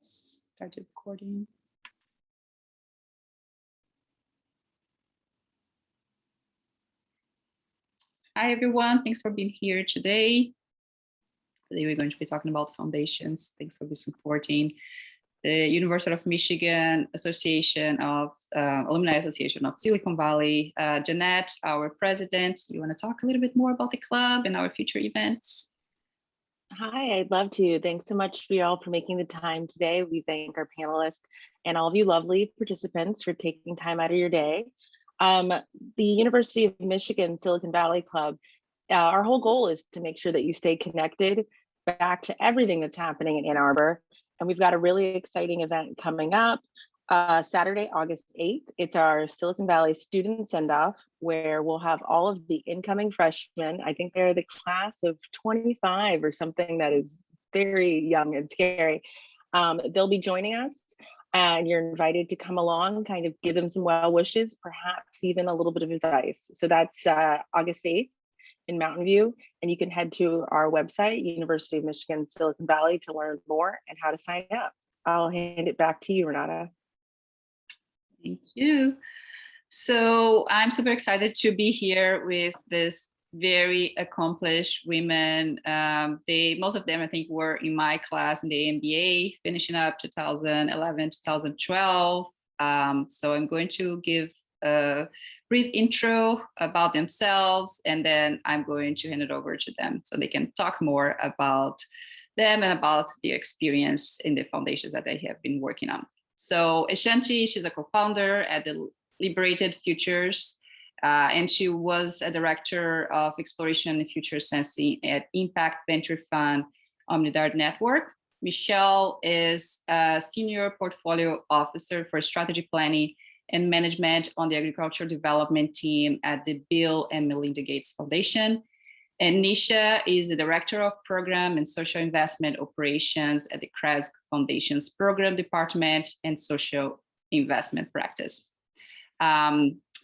Start recording. Hi, everyone. Thanks for being here today. Today, we're going to be talking about foundations. Thanks for supporting the University of Michigan Association of Alumni Association of Silicon Valley. Jeanette, our president, you want to talk a little bit more about the club and our future events? Hi, I'd love to. Thanks so much for y'all for making the time today. We thank our panelists and all of you lovely participants for taking time out of your day. The University of Michigan Silicon Valley Club, our whole goal is to make sure that you stay connected back to everything that's happening in Ann Arbor. And we've got a really exciting event coming up Saturday, August 8th. It's our Silicon Valley student send-off, where we'll have all of the incoming freshmen. I think they're the class of 25 or something that is very young and scary. They'll be joining us, and you're invited to come along, kind of give them some well wishes, perhaps even a little bit of advice. So that's August 8th in Mountain View, and you can head to our website, University of Michigan Silicon Valley, to learn more and how to sign up. I'll hand it back to you, Renata. Thank you. So I'm super excited to be here with this very accomplished women. Most of them, I think, were in my class in the MBA, finishing up 2011, 2012. So I'm going to give a brief intro about themselves, and then I'm going to hand it over to them so they can talk more about them and about the experience in the foundations that they have been working on. So Eshanthi, she's a co-founder at the Liberated Futures, and she was a director of exploration and future sensing at Impact Venture Fund Omidyar Network. Michelle is a senior portfolio officer for strategy planning and management on the agricultural development team at the Bill and Melinda Gates Foundation. And Nisha is the director of program and social investment operations at the Kresge Foundation's program department and social investment practice.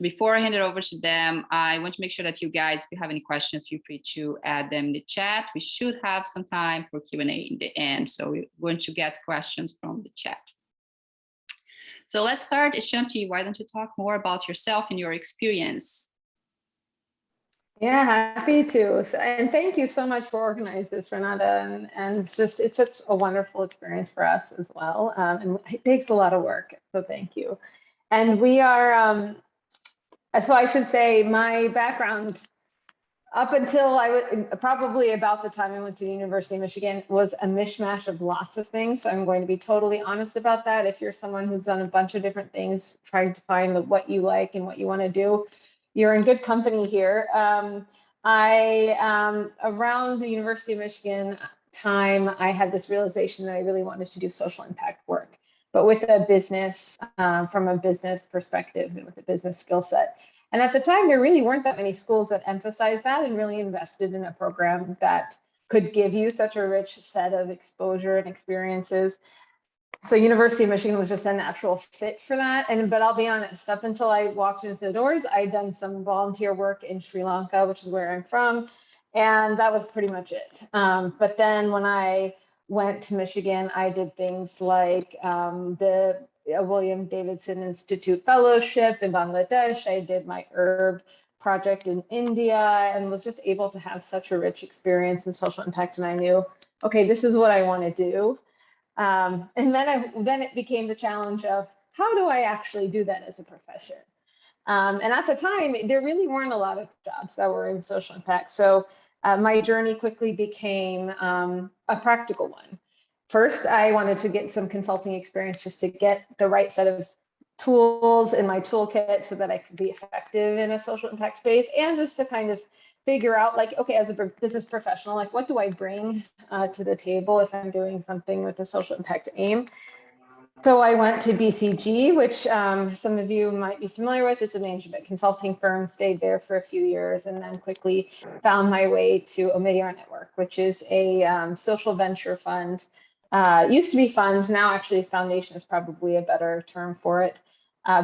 Before I hand it over to them, I want to make sure that you guys, if you have any questions, feel free to add them in the chat. We should have some time for Q&A in the end, so we're going to get questions from the chat. So let's start. Eshanthi, why don't you talk more about yourself and your experience? Yeah, happy to. And thank you so much for organizing this, Renata. And just, it's such a wonderful experience for us as well. And it takes a lot of work, so thank you. And we are, so I should say my background up until probably about the time I went to the University of Michigan was a mishmash of lots of things. So I'm going to be totally honest about that. If you're someone who's done a bunch of different things, trying to find what you like and what you want to do, you're in good company here. Around the University of Michigan time, I had this realization that I really wanted to do social impact work, but with a business, from a business perspective and with a business skill set. And at the time, there really weren't that many schools that emphasized that and really invested in a program that could give you such a rich set of exposure and experiences. So University of Michigan was just a natural fit for that. But I'll be honest, up until I walked into the doors, I'd done some volunteer work in Sri Lanka, which is where I'm from. And that was pretty much it. But then when I went to Michigan, I did things like the William Davidson Institute Fellowship in Bangladesh. I did my herb project in India and was just able to have such a rich experience in social impact. And I knew, okay, this is what I want to do. And then it became the challenge of how do I actually do that as a profession? And at the time, there really weren't a lot of jobs that were in social impact. So my journey quickly became a practical one. First, I wanted to get some consulting experience just to get the right set of tools in my toolkit so that I could be effective in a social impact space, and just to kind of figure out, like, okay, as a business professional, like, what do I bring to the table if I'm doing something with a social impact aim? So I went to BCG, which some of you might be familiar with. It's a management consulting firm, stayed there for a few years, and then quickly found my way to Omidyar Network, which is a social venture fund. Used to be fund, now actually foundation is probably a better term for it,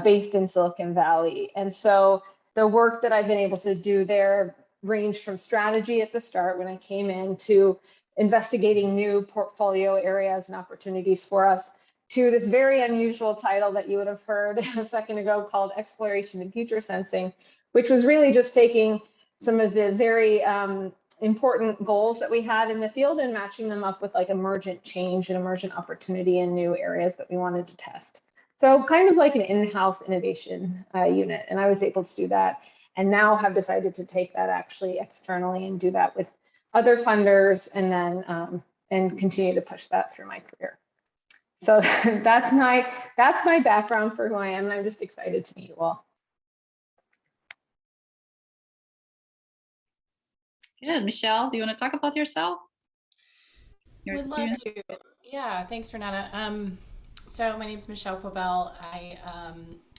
based in Silicon Valley. And so the work that I've been able to do there ranged from strategy at the start when I came in to investigating new portfolio areas and opportunities for us, to this very unusual title that you would have heard a second ago called Exploration and Future Sensing, which was really just taking some of the very important goals that we had in the field and matching them up with like emergent change and emergent opportunity in new areas that we wanted to test. So kind of like an in-house innovation unit. And I was able to do that, and now have decided to take that actually externally and do that with other funders, and then and continue to push that through my career. So that's my background for who I am, and I'm just excited to meet you all. Good. Michelle, do you want to talk about yourself? Your Would love to. Yeah, thanks, Renata. So my name is Michelle Quibell.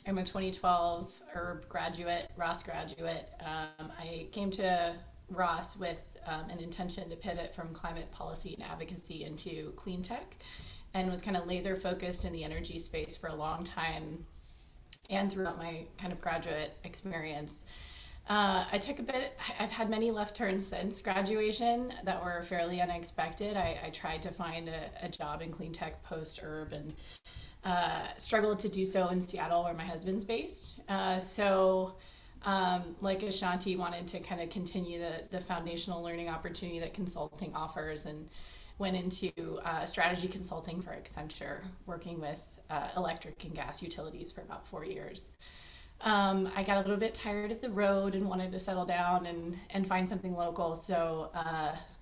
I'm a 2012 Herb graduate, Ross graduate. I came to Ross with an intention to pivot from climate policy and advocacy into clean tech, and was kind of laser focused in the energy space for a long time and throughout my kind of graduate experience. I've had many left turns since graduation that were fairly unexpected. I tried to find a job in clean tech post Herb, and struggled to do so in Seattle, where my husband's based. Like Ashanti, wanted to kind of continue the foundational learning opportunity that consulting offers, and went into strategy consulting for Accenture, working with electric and gas utilities for about 4 years. I got a little bit tired of the road and wanted to settle down and find something local. So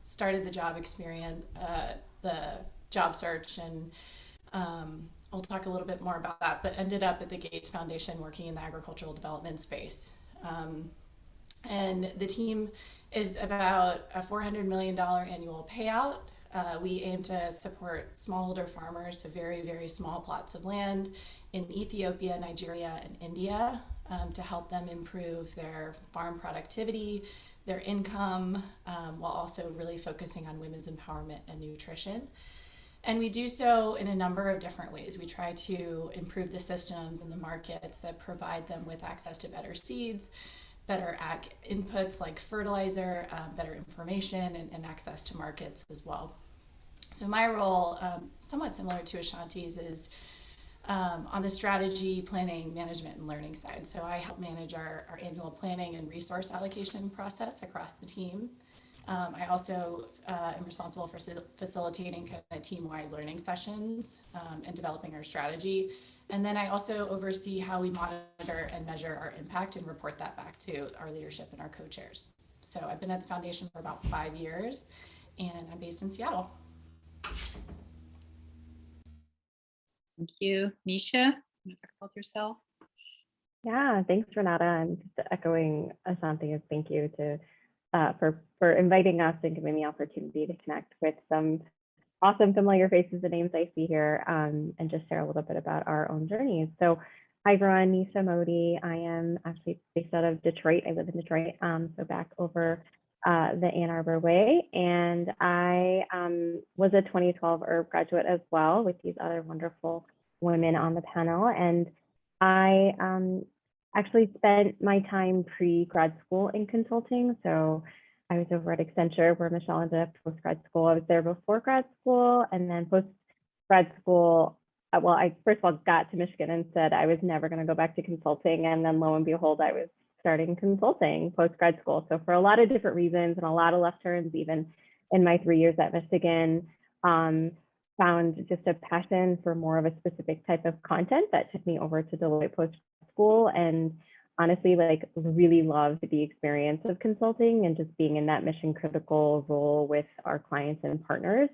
started the job experience, the job search, and I'll talk a little bit more about that, but ended up at the Gates Foundation working in the agricultural development space. And the team is about a $400 million annual payout. We aim to support smallholder farmers, so very, very small plots of land in Ethiopia, Nigeria, and India, to help them improve their farm productivity, their income, while also really focusing on women's empowerment and nutrition. And we do so in a number of different ways. We try to improve the systems and the markets that provide them with access to better seeds, better ag inputs like fertilizer, better information, and access to markets as well. So my role, somewhat similar to Ashanti's, is on the strategy, planning, management, and learning side. So I help manage our annual planning and resource allocation process across the team. I also am responsible for facilitating kind of team-wide learning sessions and developing our strategy. And then I also oversee how we monitor and measure our impact and report that back to our leadership and our co-chairs. So I've been at the foundation for about 5 years, and I'm based in Seattle. Thank you. Nisha, you want to talk about yourself? Yeah, thanks, Renata. And just echoing Ashanti's thank you to for inviting us and giving the opportunity to connect with some awesome familiar faces and names I see here, and just share a little bit about our own journeys. So hi everyone, Neesha Modi. I am actually based out of Detroit. I live in Detroit, so back over the Ann Arbor way. And I was a 2012 Herb graduate as well, with these other wonderful women on the panel. And I actually spent my time pre-grad school in consulting. So I was over at Accenture, where Michelle ended up post-grad school. I was there before grad school, and then post-grad school, well, I first of all got to Michigan and said I was never going to go back to consulting. And then lo and behold, I was starting consulting post-grad school. So for a lot of different reasons and a lot of left turns, even in my 3 years at Michigan, found just a passion for more of a specific type of content that took me over to Deloitte post school, and honestly, like, really loved the experience of consulting and just being in that mission critical role with our clients and partners.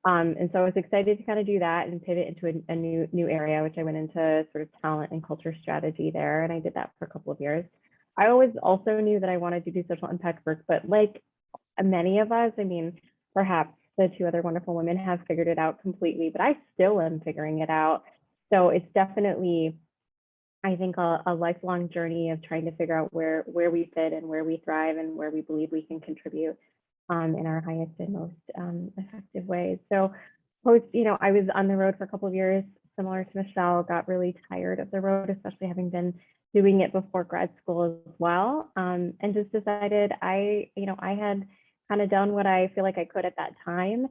And so I was excited to kind of do that and pivot into a new area, which I went into sort of talent and culture strategy there. And I did that for a couple of years. I always also knew that I wanted to do social impact work, but like many of us, I mean, perhaps the two other wonderful women have figured it out completely, but I still am figuring it out. So it's definitely, I think, a lifelong journey of trying to figure out where we fit and where we thrive and where we believe we can contribute in our highest and most effective ways. So I was on the road for a couple of years, similar to Michelle, got really tired of the road, especially having been doing it before grad school as well, and just decided I had kind of done what I feel like I could at that time.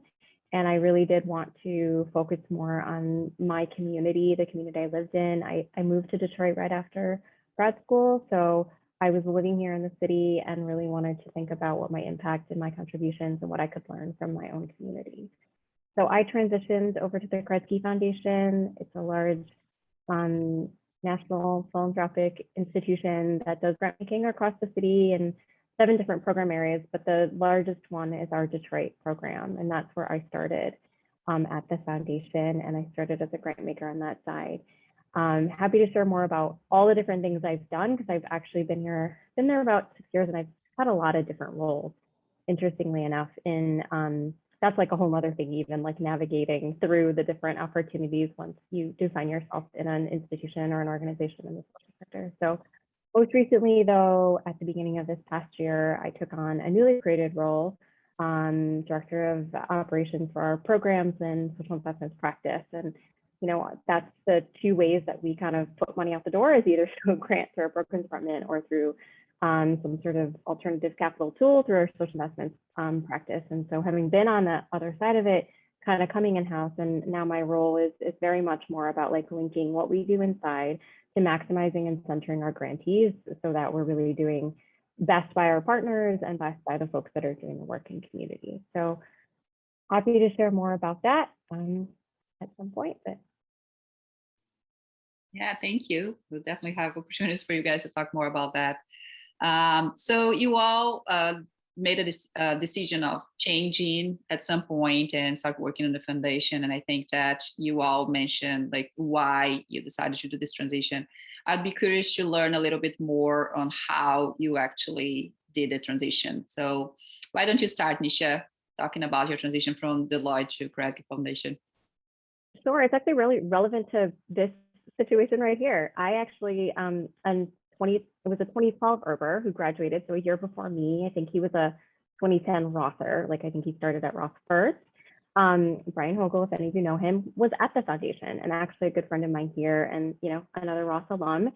And I really did want to focus more on my community, the community I lived in. I moved to Detroit right after grad school. So I was living here in the city and really wanted to think about what my impact and my contributions and what I could learn from my own community. So I transitioned over to the Kresge Foundation. It's a large national philanthropic institution that does grant making across the city and 7 different program areas, but the largest one is our Detroit program, and that's where I started at the foundation, and I started as a grant maker on that side. Happy to share more about all the different things I've done, because I've actually been there about 6 years, and I've had a lot of different roles, interestingly enough, in that's like a whole other thing, even like navigating through the different opportunities once you do find yourself in an institution or an organization in the social sector. So most recently, though, at the beginning of this past year, I took on a newly created role, Director of Operations for our programs and social investments practice. And, you know, that's the 2 ways that we kind of put money out the door, is either through a grant through our programs department or through some sort of alternative capital tool through our social investments practice. And so having been on the other side of it, kind of coming in-house, and now my role is very much more about like linking what we do inside to maximizing and centering our grantees so that we're really doing best by our partners and best by the folks that are doing the work in community. So happy to share more about that at some point. But yeah, thank you. We'll definitely have opportunities for you guys to talk more about that. So you all made a decision of changing at some point and start working on the foundation. And I think that you all mentioned like why you decided to do this transition. I'd be curious to learn a little bit more on how you actually did the transition. So why don't you start, Nisha, talking about your transition from Deloitte to Kresge Foundation? Sure, it's actually really relevant to this situation right here. I actually, it was a 2012 Herber who graduated, so a year before me. I think he was a 2010 Rother, like I think he started at Roth first. Brian Hogel, if any of you know him, was at the foundation and actually a good friend of mine here, and you know, another Roth alum.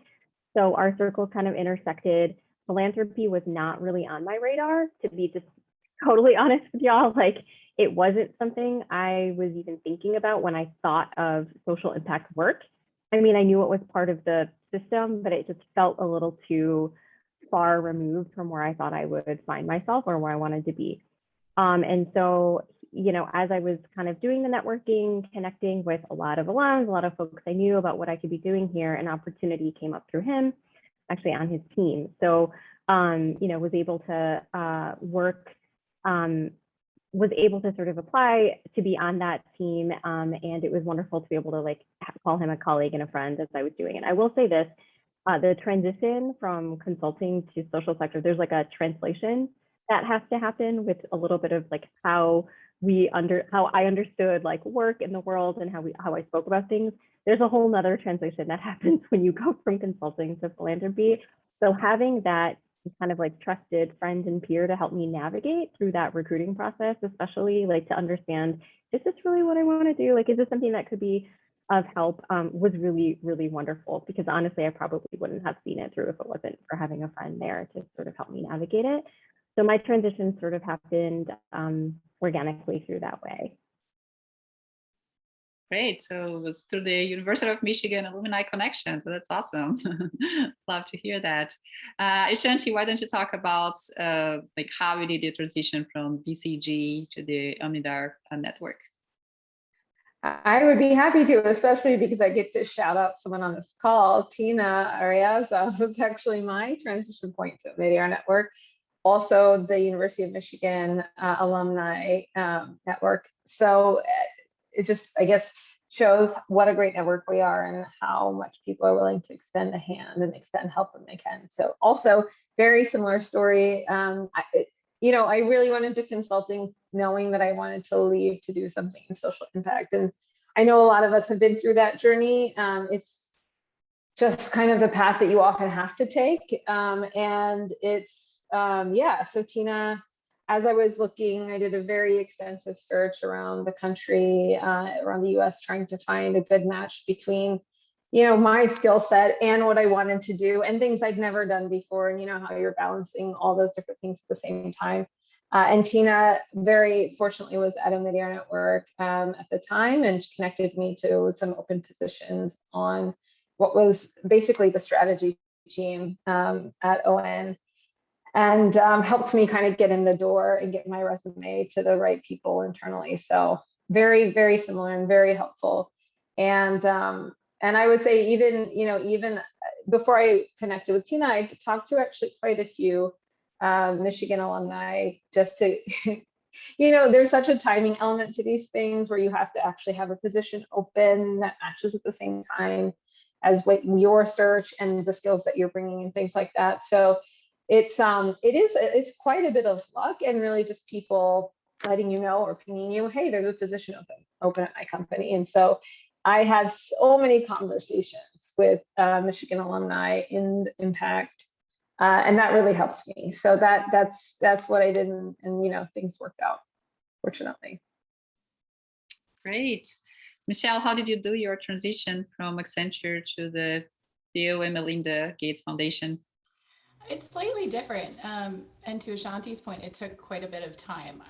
So our circles kind of intersected. Philanthropy was not really on my radar, to be just totally honest with y'all. Like, it wasn't something I was even thinking about when I thought of social impact work. I mean, I knew it was part of the system, but it just felt a little too far removed from where I thought I would find myself or where I wanted to be. And so, you know, as I was kind of doing the networking, connecting with a lot of alums, a lot of folks I knew about what I could be doing here, an opportunity came up through him, actually on his team. So, you know, was able to was able to sort of apply to be on that team. And it was wonderful to be able to like call him a colleague and a friend as I was doing it. I will say this, the transition from consulting to social sector, there's like a translation that has to happen with a little bit of like how I understood like work in the world and how I spoke about things. There's a whole nother translation that happens when you go from consulting to philanthropy. So having that kind of like trusted friend and peer to help me navigate through that recruiting process, especially like to understand, is this really what I want to do? Like, is this something that could be of help? Was really, really wonderful, because honestly, I probably wouldn't have seen it through if it wasn't for having a friend there to sort of help me navigate it. So my transition sort of happened organically through that way. Great. So it's through the University of Michigan Alumni connection. So that's awesome. Love to hear that. Eshanthi, why don't you talk about like how you did the transition from BCG to the Omidyar Network? I would be happy to, especially because I get to shout out someone on this call. Tina Ariaza was actually my transition point to Omidyar Network. Also the University of Michigan Alumni Network. So it just, I guess, shows what a great network we are and how much people are willing to extend a hand and extend help when they can. So also very similar story. You know, I really went into consulting knowing that I wanted to leave to do something in social impact. And I know a lot of us have been through that journey. It's just kind of the path that you often have to take. And it's, yeah, so Tina, as I was looking, I did a very extensive search around the country, around the US, trying to find a good match between, you know, my skill set and what I wanted to do and things I'd never done before. And you know how you're balancing all those different things at the same time. And Tina, very fortunately, was at Omidyar Network at the time and connected me to some open positions on what was basically the strategy team at ON, and helped me kind of get in the door and get my resume to the right people internally. So very, very similar and very helpful. And I would say even before I connected with Tina, I talked to actually quite a few Michigan alumni, just to, there's such a timing element to these things where you have to actually have a position open that matches at the same time as what your search and the skills that you're bringing and things like that. So it's quite a bit of luck and really just people letting you know or pinging you, hey, there's a position open at my company. And so I had so many conversations with Michigan alumni in Impact. And that really helped me. So that's what I did, and things worked out, fortunately. Great. Michelle, how did you do your transition from Accenture to the Bill and Melinda Gates Foundation? It's slightly different. And to Ashanti's point, it took quite a bit of time.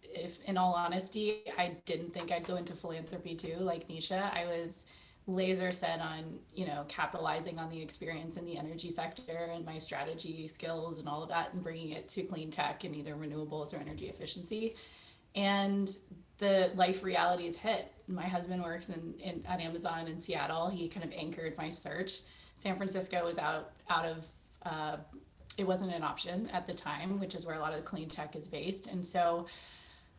If in all honesty, I didn't think I'd go into philanthropy too, like Nisha. I was laser set on, capitalizing on the experience in the energy sector and my strategy skills and all of that, and bringing it to clean tech and either renewables or energy efficiency. And the life realities hit. My husband works at Amazon in Seattle. He kind of anchored my search. San Francisco was out of, it wasn't an option at the time, which is where a lot of the clean tech is based. And so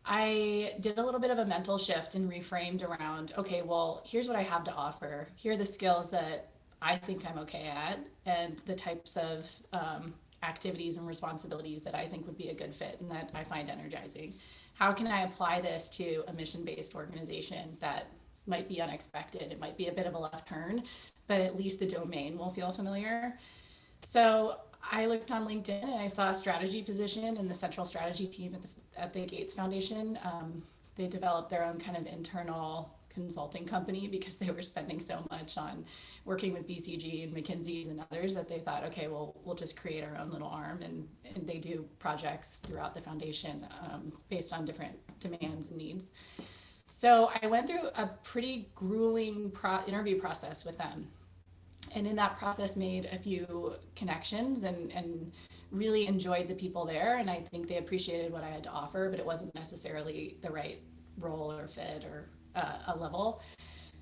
I did a little bit of a mental shift and reframed around, okay, well, here's what I have to offer. Here are the skills that I think I'm okay at, and the types of activities and responsibilities that I think would be a good fit and that I find energizing. How can I apply this to a mission-based organization that might be unexpected? It might be a bit of a left turn, but at least the domain will feel familiar. So I looked on LinkedIn and I saw a strategy position in the central strategy team at the Gates Foundation. They developed their own kind of internal consulting company because they were spending so much on working with BCG and McKinsey's and others that they thought, okay, well, we'll just create our own little arm, and they do projects throughout the foundation based on different demands and needs. So I went through a pretty grueling interview process with them. And in that process made a few connections and really enjoyed the people there. And I think they appreciated what I had to offer, but it wasn't necessarily the right role or fit or a level.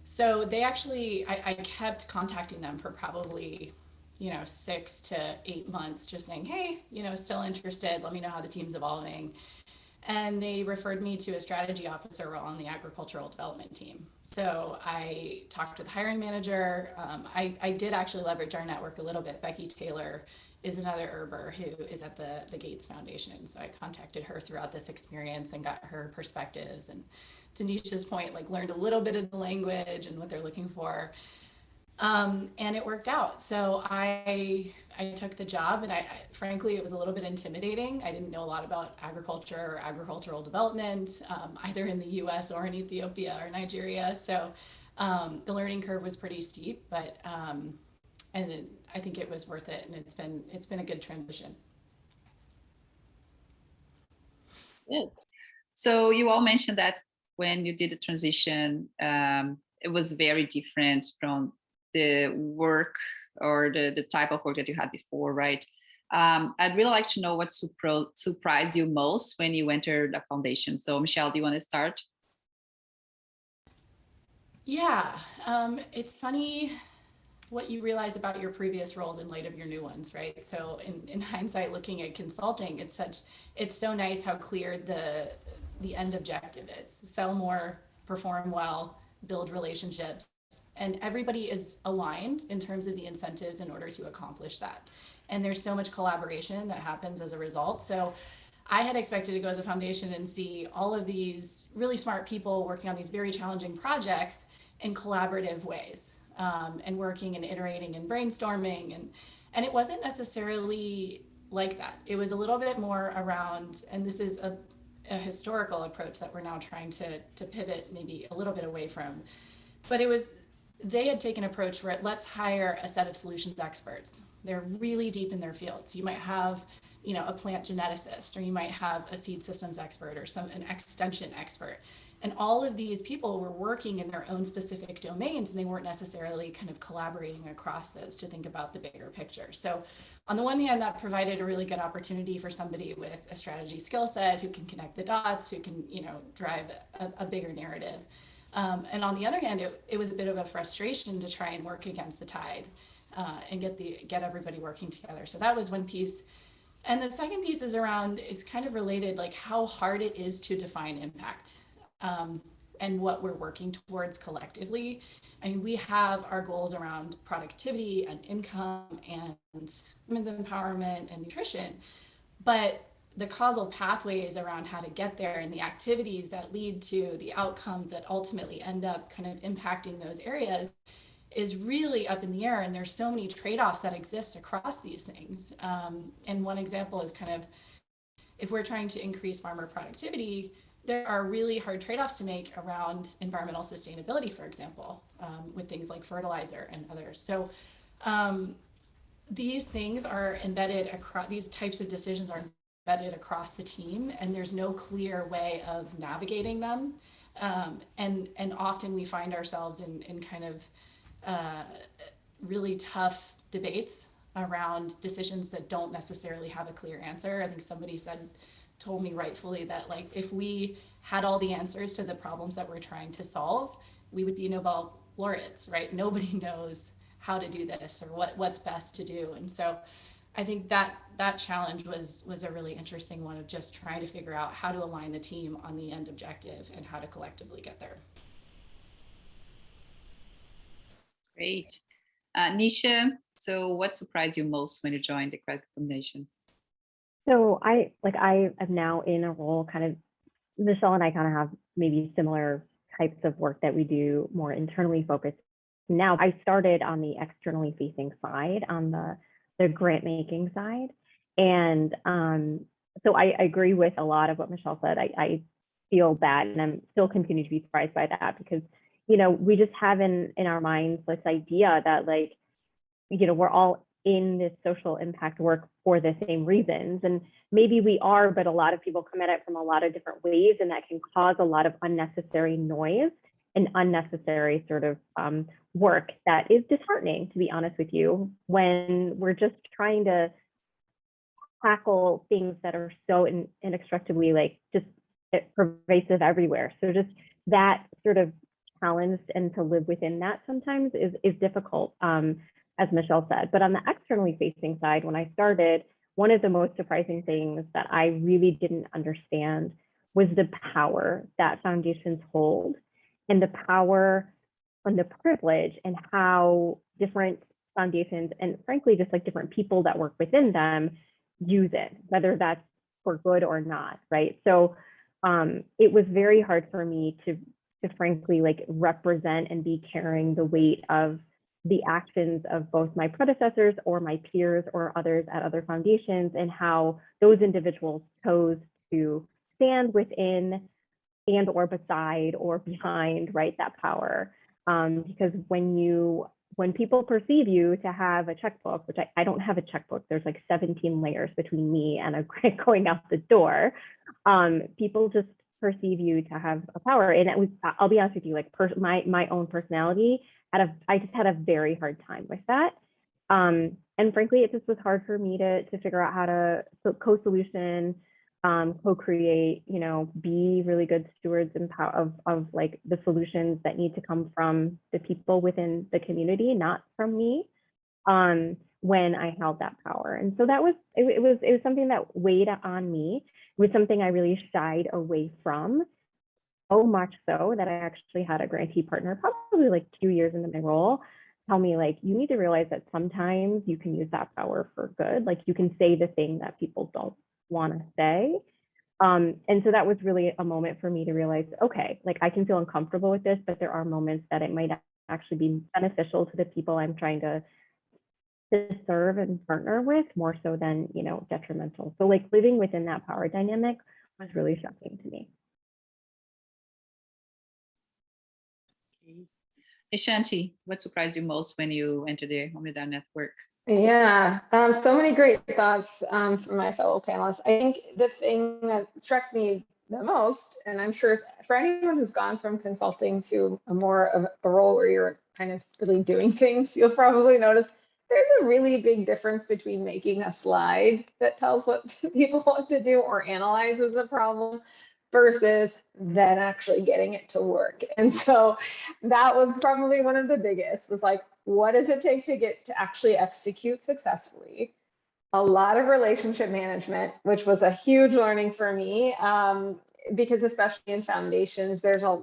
So they actually, I kept contacting them for probably, 6 to 8 months, just saying, hey, still interested. Let me know how the team's evolving. And they referred me to a strategy officer role on the agricultural development team. So I talked with the hiring manager. I did actually leverage our network a little bit. Becky Taylor is another herber who is at the Gates Foundation. So I contacted her throughout this experience and got her perspectives. And to Nisha's point, learned a little bit of the language and what they're looking for. And it worked out. So I took the job, and I frankly, it was a little bit intimidating. I didn't know a lot about agriculture or agricultural development, either in the US or in Ethiopia or Nigeria. So the learning curve was pretty steep, but I think it was worth it, and it's been a good transition. Good. So you all mentioned that when you did the transition, it was very different from the work or the type of work that you had before, right? I'd really like to know what surprised you most when you entered the foundation. So Michelle, do you want to start? Yeah, it's funny what you realize about your previous roles in light of your new ones, right? So in hindsight, looking at consulting, it's so nice how clear the end objective is. Sell more, perform well, build relationships, and everybody is aligned in terms of the incentives in order to accomplish that. And there's so much collaboration that happens as a result. So I had expected to go to the foundation and see all of these really smart people working on these very challenging projects in collaborative ways, and working and iterating and brainstorming. And it wasn't necessarily like that. It was a little bit more around, and this is a historical approach that we're now trying to pivot maybe a little bit away from. But they had taken an approach where let's hire a set of solutions experts. They're really deep in their fields. You might have you know, a plant geneticist, or you might have a seed systems expert or an extension expert. And all of these people were working in their own specific domains, and they weren't necessarily kind of collaborating across those to think about the bigger picture. So on the one hand, that provided a really good opportunity for somebody with a strategy skill set who can connect the dots, who can, you know, drive a bigger narrative. And on the other hand, it was a bit of a frustration to try and work against the tide and get everybody working together. So that was one piece. And the second piece is kind of related, like how hard it is to define impact and what we're working towards collectively. I mean, we have our goals around productivity and income and women's empowerment and nutrition, but the causal pathways around how to get there and the activities that lead to the outcomes that ultimately end up kind of impacting those areas is really up in the air. And there's so many trade-offs that exist across these things. And one example is kind of, if we're trying to increase farmer productivity, there are really hard trade-offs to make around environmental sustainability, for example, with things like fertilizer and others. So these things are embedded across, these types of decisions are embedded across the team, and there's no clear way of navigating them. And often we find ourselves in kind of really tough debates around decisions that don't necessarily have a clear answer. I think somebody told me rightfully that, like, if we had all the answers to the problems that we're trying to solve, we would be Nobel laureates, right? Nobody knows how to do this or what's best to do. And so I think that challenge was a really interesting one, of just trying to figure out how to align the team on the end objective and how to collectively get there. Great. Nisha, so what surprised you most when you joined the Kresge Foundation? So I am now in a role, kind of, Michelle and I kind of have maybe similar types of work that we do, more internally focused. Now I started on the externally facing side, on the grant making side. And so I agree with a lot of what Michelle said. I feel that, and I'm still continue to be surprised by that, because, you know, we just have in our minds this idea that, like, you know, we're all in this social impact work for the same reasons. And maybe we are, but a lot of people come at it from a lot of different ways, and that can cause a lot of unnecessary noise and unnecessary sort of work that is disheartening, to be honest with you, when we're just trying to tackle things that are so inextricably, like, just pervasive everywhere. So just that sort of challenge, and to live within that sometimes is difficult, as Michelle said. But on the externally facing side, when I started, one of the most surprising things that I really didn't understand was the power that foundations hold, and the power and the privilege, and how different foundations, and frankly, just like different people that work within them, use it, whether that's for good or not, right? So it was very hard for me to frankly, like, represent and be carrying the weight of the actions of both my predecessors or my peers or others at other foundations, and how those individuals chose to stand within and or beside or behind, right, that power. Because when people perceive you to have a checkbook, which I don't have a checkbook, there's like 17 layers between me and a grant going out the door, people just perceive you to have a power. And it was, I'll be honest with you, like, my own personality, I just had a very hard time with that. And frankly, it just was hard for me to figure out how to co-solution, co-create, you know, be really good stewards of like the solutions that need to come from the people within the community, not from me, when I held that power. And so that was, it was something that weighed on me. It was something I really shied away from, so much so that I actually had a grantee partner, probably like 2 years into my role, tell me, like, you need to realize that sometimes you can use that power for good. Like, you can say the thing that people don't want to say. And so that was really a moment for me to realize, okay, like, I can feel uncomfortable with this, but there are moments that it might actually be beneficial to the people I'm trying to serve and partner with, more so than, you know, detrimental. So, like, living within that power dynamic was really shocking to me. Eshanthi, what surprised you most when you entered the Omidyar Network? Yeah, so many great thoughts from my fellow panelists. I think the thing that struck me the most, and I'm sure for anyone who's gone from consulting to a more of a role where you're kind of really doing things, you'll probably notice there's a really big difference between making a slide that tells what people want to do or analyzes a problem versus then actually getting it to work. And so that was probably one of the biggest, was like, what does it take to get to actually execute successfully? A lot of relationship management, which was a huge learning for me, because especially in foundations,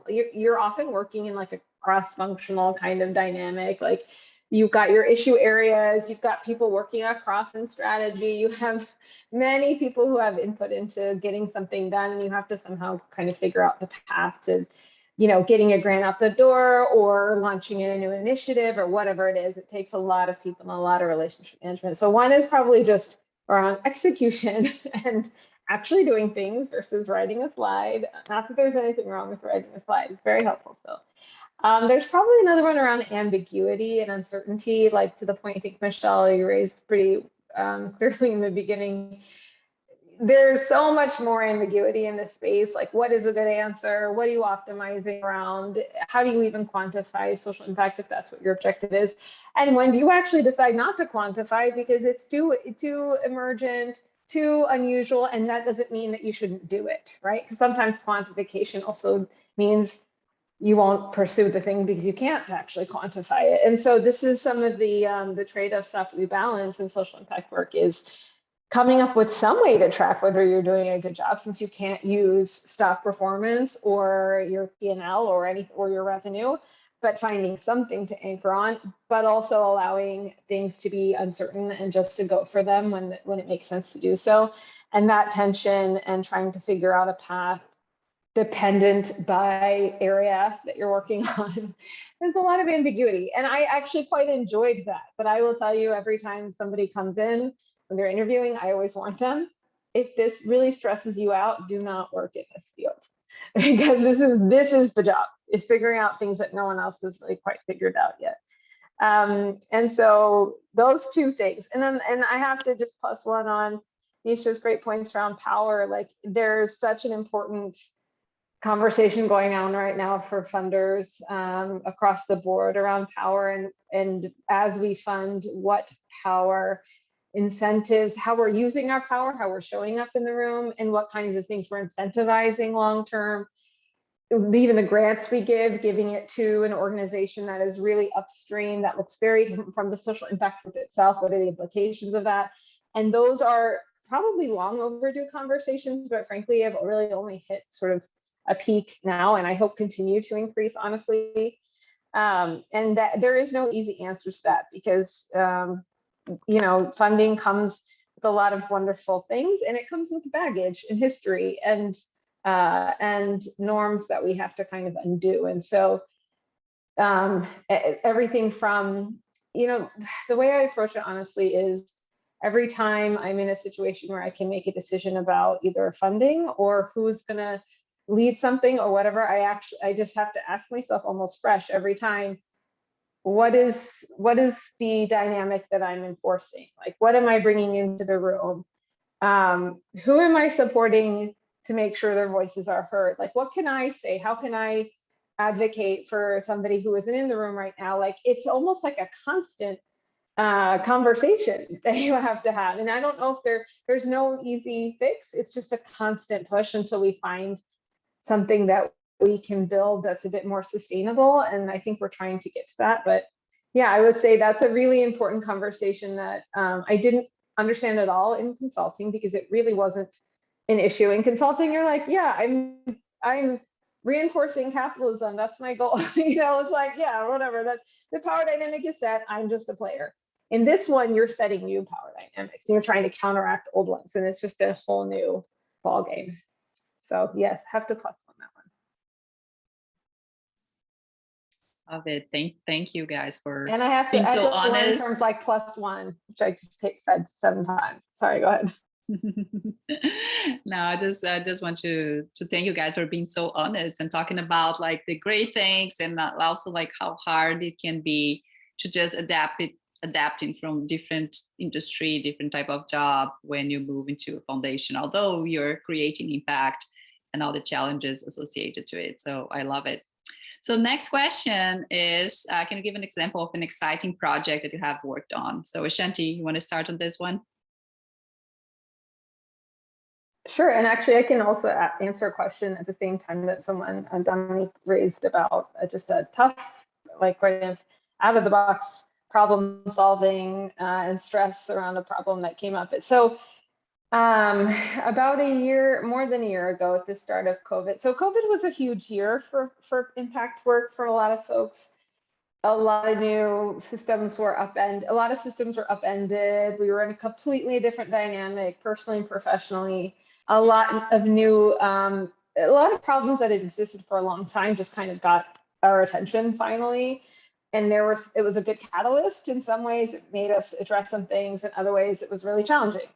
you're often working in like a cross-functional kind of dynamic. Like you've got your issue areas, you've got people working across in strategy, you have many people who have input into getting something done, and you have to somehow kind of figure out the path to, getting a grant out the door or launching a new initiative or whatever it is. It takes a lot of people and a lot of relationship management. So one is probably just around execution and actually doing things versus writing a slide. Not that there's anything wrong with writing a slide, it's very helpful still. There's probably another one around ambiguity and uncertainty, like to the point I think, Michelle, you raised pretty clearly in the beginning. There's so much more ambiguity in this space. Like, what is a good answer? What are you optimizing around? How do you even quantify social impact if that's what your objective is? And when do you actually decide not to quantify because it's too emergent, too unusual, and that doesn't mean that you shouldn't do it, right? Because sometimes quantification also means you won't pursue the thing because you can't actually quantify it. And so this is some of the trade-off stuff we balance in social impact work, is coming up with some way to track whether you're doing a good job, since you can't use stock performance or your P&L or your revenue, but finding something to anchor on, but also allowing things to be uncertain and just to go for them when it makes sense to do so. And that tension and trying to figure out a path dependent by area that you're working on. There's a lot of ambiguity, and I actually quite enjoyed that. But I will tell you, every time somebody comes in, when they're interviewing, I always want them, if this really stresses you out, do not work in this field, because this is the job. It's figuring out things that no one else has really quite figured out yet. And so those two things, and I have to just plus one on Nisha's great points around power. Like, there's such an important conversation going on right now for funders across the board around power, and as we fund, what power incentives, how we're using our power, how we're showing up in the room, and what kinds of things we're incentivizing long term. Even the grants we giving it to an organization that is really upstream, that looks very different from the social impact group itself. What are the implications of that? And those are probably long overdue conversations, but frankly have really only hit sort of a peak now, and I hope continue to increase, honestly. And that there is no easy answer to that, because funding comes with a lot of wonderful things, and it comes with baggage and history and norms that we have to kind of undo. And so everything from, the way I approach it honestly is, every time I'm in a situation where I can make a decision about either funding or who's gonna lead something or whatever, I just have to ask myself almost fresh every time, what is the dynamic that I'm enforcing? Like, what am I bringing into the room? Who am I supporting to make sure their voices are heard? Like, what can I say? How can I advocate for somebody who isn't in the room right now? Like, it's almost like a constant conversation that you have to have. And I don't know if there's no easy fix. It's just a constant push until we find something that we can build that's a bit more sustainable. And I think we're trying to get to that. But yeah, I would say that's a really important conversation that I didn't understand at all in consulting, because it really wasn't an issue. In consulting, you're like, yeah, I'm reinforcing capitalism. That's my goal. It's like, yeah, whatever. That's the power dynamic is set. I'm just a player. In this one, you're setting new power dynamics, and you're trying to counteract old ones. And it's just a whole new ball game. So yes, have to plus on that one. Love it. Thank you guys for and I have to, being so honest. Terms like +1, which I just said 7 times. Sorry, go ahead. No, I just want to thank you guys for being so honest and talking about like the great things, and also like how hard it can be to just adapt it adapting from different industry, different type of job when you move into a foundation, although you're creating impact and all the challenges associated to it. So I love it. So next question is, can you give an example of an exciting project that you have worked on? So Ashanti, you want to start on this one? Sure, and actually I can also answer a question at the same time that someone, Dominique, raised about just a tough, like kind of out of the box problem solving and stress around a problem that came up. So about a year, more than a year ago at the start of COVID. So COVID was a huge year for impact work for a lot of folks. A lot of new systems were upended. A lot of systems were upended. We were in a completely different dynamic, personally and professionally. A lot of new, a lot of problems that had existed for a long time just kind of got our attention finally. And it was a good catalyst. In some ways, it made us address some things. In other ways, it was really challenging.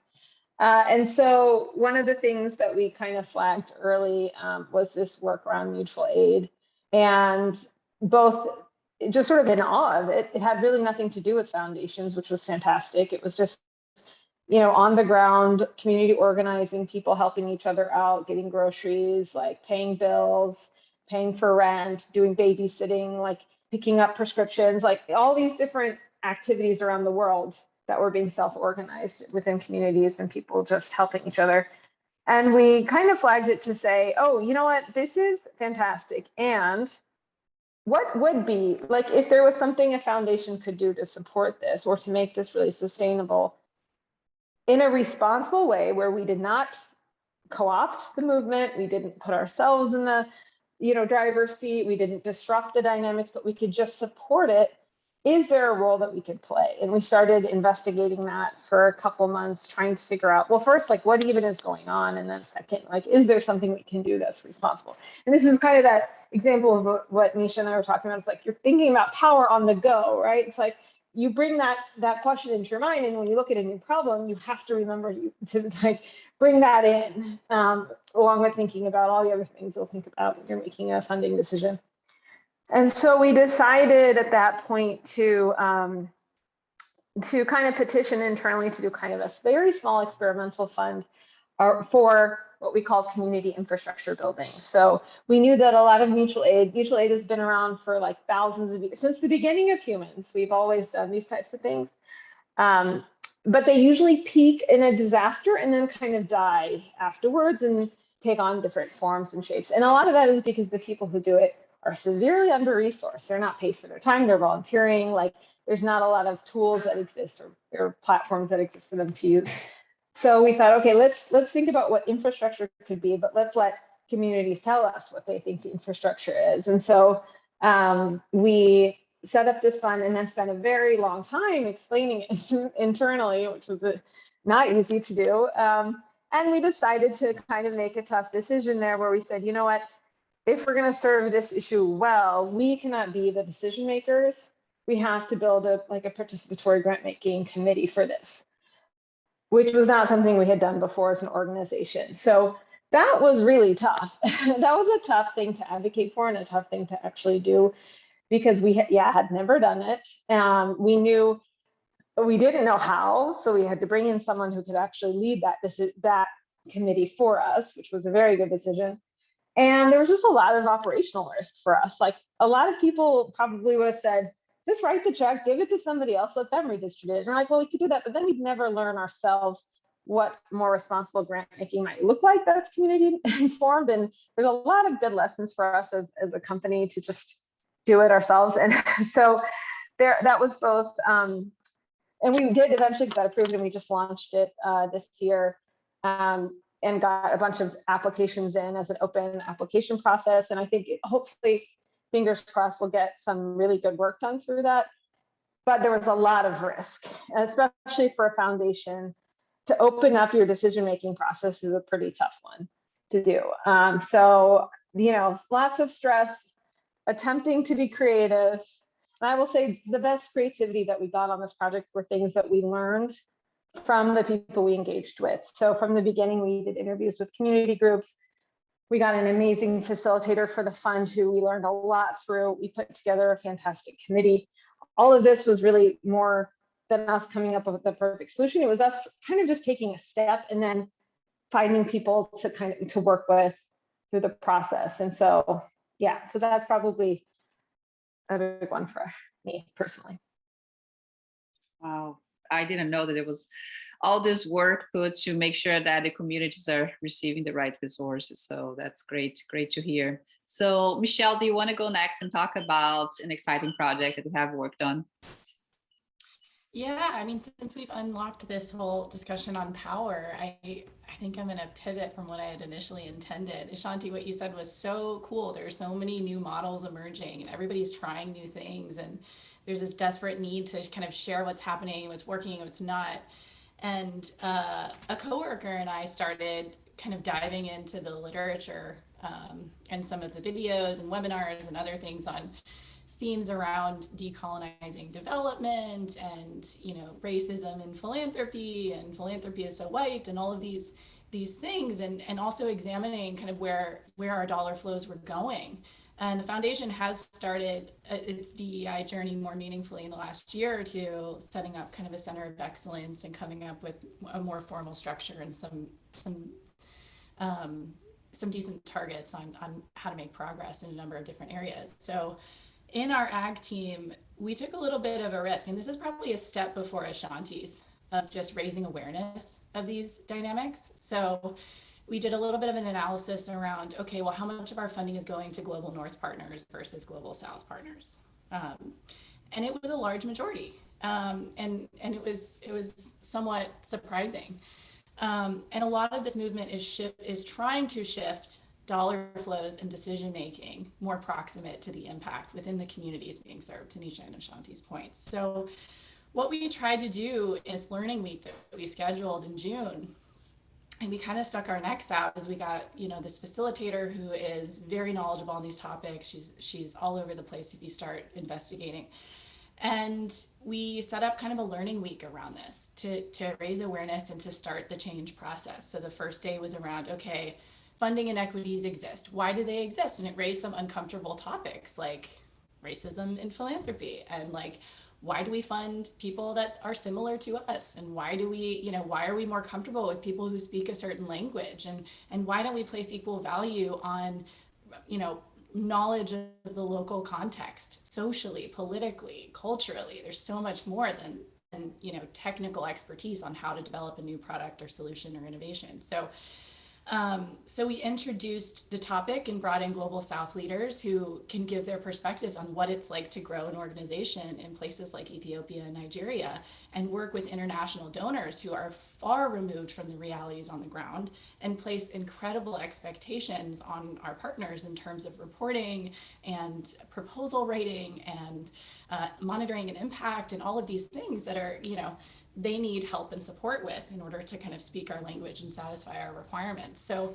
And so one of the things that we kind of flagged early was this work around mutual aid, and both just sort of in awe of it. It had really nothing to do with foundations, which was fantastic. It was just, you know, on the ground, community organizing, people helping each other out, getting groceries, like paying bills, paying for rent, doing babysitting, like picking up prescriptions, like all these different activities around the world that were being self-organized within communities and people just helping each other. And we kind of flagged it to say, oh, you know what, this is fantastic. And what would be, like, if there was something a foundation could do to support this or to make this really sustainable in a responsible way where we did not co-opt the movement, we didn't put ourselves in the, you know, driver's seat, we didn't disrupt the dynamics, but we could just support it. Is there a role that we could play? And we started investigating that for a couple months, trying to figure out, well, first, like, what even is going on? And then second, like, is there something we can do that's responsible? And this is kind of that example of what Nisha and I were talking about. It's like, you're thinking about power on the go, right? It's like, you bring that question into your mind, and when you look at a new problem, you have to remember to like bring that in, along with thinking about all the other things you'll think about when you're making a funding decision. And so we decided at that point to kind of petition internally to do kind of a very small experimental fund for what we call community infrastructure building. So we knew that a lot of mutual aid has been around for like thousands of years, since the beginning of humans. We've always done these types of things. But they usually peak in a disaster and then kind of die afterwards and take on different forms and shapes. And a lot of that is because the people who do it are severely under-resourced. They're not paid for their time, they're volunteering, like there's not a lot of tools that exist or platforms that exist for them to use. So we thought, okay, let's think about what infrastructure could be, but let's let communities tell us what they think the infrastructure is. And so we set up this fund and then spent a very long time explaining it internally, which was not easy to do. And we decided to kind of make a tough decision there where we said, you know what, if we're going to serve this issue well, we cannot be the decision makers. We have to build a participatory grant making committee for this, which was not something we had done before as an organization. So that was really tough. That was a tough thing to advocate for and a tough thing to actually do, because we had never done it. We knew, but we didn't know how. So we had to bring in someone who could actually lead that committee for us, which was a very good decision. And there was just a lot of operational risk for us. Like, a lot of people probably would have said, just write the check, give it to somebody else, let them redistribute it. And we're like, well, we could do that, but then we'd never learn ourselves what more responsible grant making might look like that's community informed. And there's a lot of good lessons for us as a company to just do it ourselves. And so that was both, and we did eventually get that approved, and we just launched it this year. And got a bunch of applications in as an open application process. And I think hopefully, fingers crossed, we'll get some really good work done through that. But there was a lot of risk, especially for a foundation. To open up your decision-making process is a pretty tough one to do. So, you know, lots of stress, attempting to be creative. And I will say the best creativity that we got on this project were things that we learned from the people we engaged with. So from the beginning, we did interviews with community groups. We got an amazing facilitator for the fund who we learned a lot through. We put together a fantastic committee. All of this was really more than us coming up with the perfect solution. It was us kind of just taking a step and then finding people to work with through the process. And so, yeah, so that's probably a big one for me personally. Wow, I didn't know that it was all this work put to make sure that the communities are receiving the right resources. So that's great to hear. So Michelle, do you want to go next and talk about an exciting project that you have worked on? Yeah, I mean, since we've unlocked this whole discussion on power, I think I'm going to pivot from what I had initially intended. Ashanti, what you said was so cool. There are so many new models emerging and everybody's trying new things. And there's this desperate need to kind of share what's happening, what's working, what's not. And a coworker and I started kind of diving into the literature and some of the videos and webinars and other things on themes around decolonizing development and, you know, racism and philanthropy is so white and all of these things, and also examining kind of where our dollar flows were going. And the foundation has started its DEI journey more meaningfully in the last year or two, setting up kind of a center of excellence and coming up with a more formal structure and some decent targets on how to make progress in a number of different areas. So in our ag team, we took a little bit of a risk, and this is probably a step before Ashantis, of just raising awareness of these dynamics. So we did a little bit of an analysis around, okay, well, how much of our funding is going to Global North partners versus Global South partners? And it was a large majority, and it was somewhat surprising. And a lot of this movement is trying to shift dollar flows and decision making more proximate to the impact within the communities being served, to Nisha and Ashanti's points. So what we tried to do is learning week that we scheduled in June, and we kind of stuck our necks out as we got, you know, this facilitator who is very knowledgeable on these topics. She's all over the place if you start investigating. And we set up kind of a learning week around this to raise awareness and to start the change process. So the first day was around, okay, funding inequities exist. Why do they exist? And it raised some uncomfortable topics like racism and philanthropy, and like, why do we fund people that are similar to us? And why do we, you know, why are we more comfortable with people who speak a certain language? And why don't we place equal value on, you know, knowledge of the local context, socially, politically, culturally? There's so much more than you know, technical expertise on how to develop a new product or solution or innovation. So we introduced the topic and brought in Global South leaders who can give their perspectives on what it's like to grow an organization in places like Ethiopia and Nigeria, and work with international donors who are far removed from the realities on the ground and place incredible expectations on our partners in terms of reporting and proposal rating and monitoring and impact and all of these things that are, you know, they need help and support with in order to kind of speak our language and satisfy our requirements. So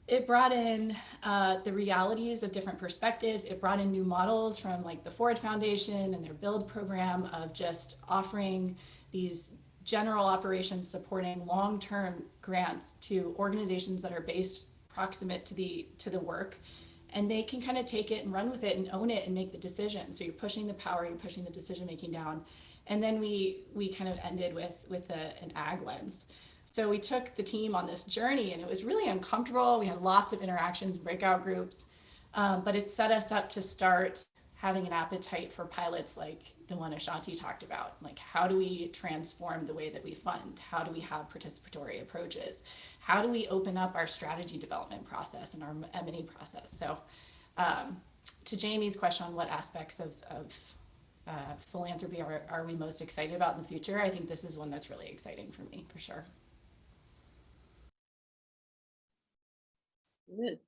it brought in the realities of different perspectives. It brought in new models from like the Ford Foundation and their BUILD program of just offering these general operations supporting long-term grants to organizations that are based proximate to the work. And they can kind of take it and run with it and own it and make the decision. So you're pushing the power, you're pushing the decision making down. And then we kind of ended with an ag lens. So we took the team on this journey, and it was really uncomfortable. We had lots of interactions, breakout groups, but it set us up to start having an appetite for pilots like the one Ashanti talked about. Like, how do we transform the way that we fund? How do we have participatory approaches? How do we open up our strategy development process and our M&E process? So to Jamie's question on what aspects of philanthropy are we most excited about in the future, I think this is one that's really exciting for me, for sure. Good.